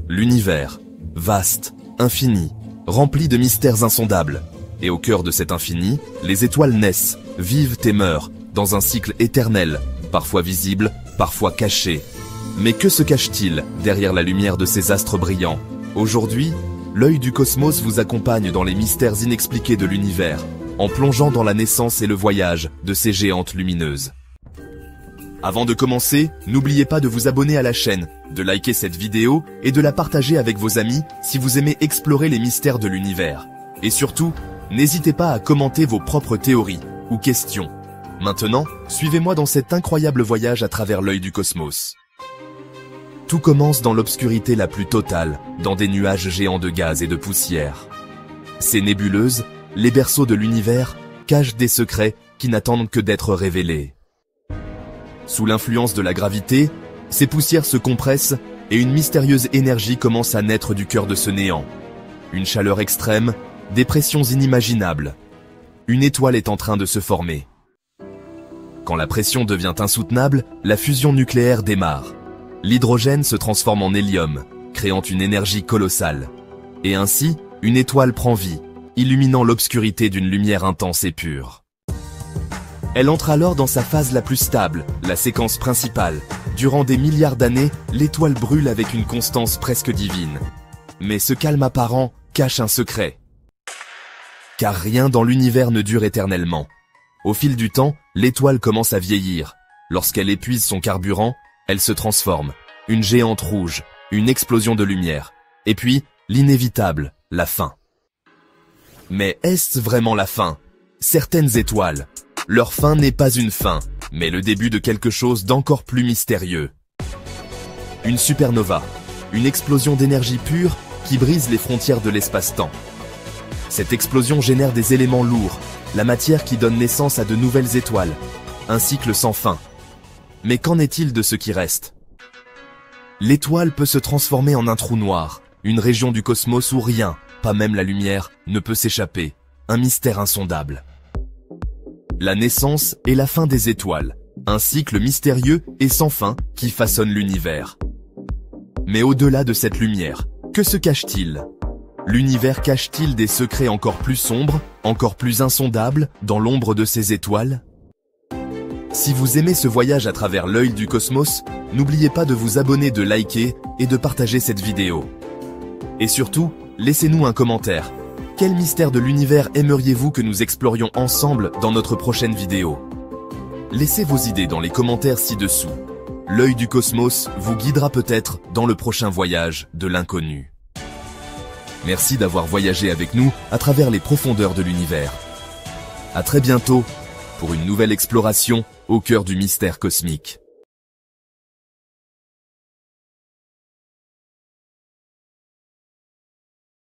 L'univers, vaste, infini, rempli de mystères insondables. Et au cœur de cet infini, les étoiles naissent, vivent et meurent, dans un cycle éternel, parfois visible, parfois caché. Mais que se cache-t-il derrière la lumière de ces astres brillants? Aujourd'hui, l'œil du cosmos vous accompagne dans les mystères inexpliqués de l'univers, en plongeant dans la naissance et le voyage de ces géantes lumineuses. Avant de commencer, n'oubliez pas de vous abonner à la chaîne, de liker cette vidéo et de la partager avec vos amis si vous aimez explorer les mystères de l'univers. Et surtout, n'hésitez pas à commenter vos propres théories ou questions. Maintenant, suivez-moi dans cet incroyable voyage à travers l'œil du cosmos. Tout commence dans l'obscurité la plus totale, dans des nuages géants de gaz et de poussière. Ces nébuleuses, les berceaux de l'univers, cachent des secrets qui n'attendent que d'être révélés. Sous l'influence de la gravité, ces poussières se compressent et une mystérieuse énergie commence à naître du cœur de ce néant. Une chaleur extrême, des pressions inimaginables. Une étoile est en train de se former. Quand la pression devient insoutenable, la fusion nucléaire démarre. L'hydrogène se transforme en hélium, créant une énergie colossale. Et ainsi, une étoile prend vie, illuminant l'obscurité d'une lumière intense et pure. Elle entre alors dans sa phase la plus stable, la séquence principale. Durant des milliards d'années, l'étoile brûle avec une constance presque divine. Mais ce calme apparent cache un secret. Car rien dans l'univers ne dure éternellement. Au fil du temps, l'étoile commence à vieillir. Lorsqu'elle épuise son carburant, elle se transforme. Une géante rouge, une explosion de lumière. Et puis, l'inévitable, la fin. Mais est-ce vraiment la fin? Certaines étoiles, leur fin n'est pas une fin, mais le début de quelque chose d'encore plus mystérieux. Une supernova, une explosion d'énergie pure qui brise les frontières de l'espace-temps. Cette explosion génère des éléments lourds, la matière qui donne naissance à de nouvelles étoiles, un cycle sans fin. Mais qu'en est-il de ce qui reste? L'étoile peut se transformer en un trou noir, une région du cosmos où rien, pas même la lumière, ne peut s'échapper, un mystère insondable. La naissance et la fin des étoiles, un cycle mystérieux et sans fin qui façonne l'univers. Mais au-delà de cette lumière, que se cache-t-il? L'univers cache-t-il des secrets encore plus sombres, encore plus insondables, dans l'ombre de ces étoiles? Si vous aimez ce voyage à travers l'œil du cosmos, n'oubliez pas de vous abonner, de liker et de partager cette vidéo. Et surtout, laissez-nous un commentaire. Quel mystère de l'univers aimeriez-vous que nous explorions ensemble dans notre prochaine vidéo? Laissez vos idées dans les commentaires ci-dessous. L'œil du cosmos vous guidera peut-être dans le prochain voyage de l'inconnu. Merci d'avoir voyagé avec nous à travers les profondeurs de l'univers. À très bientôt pour une nouvelle exploration au cœur du mystère cosmique.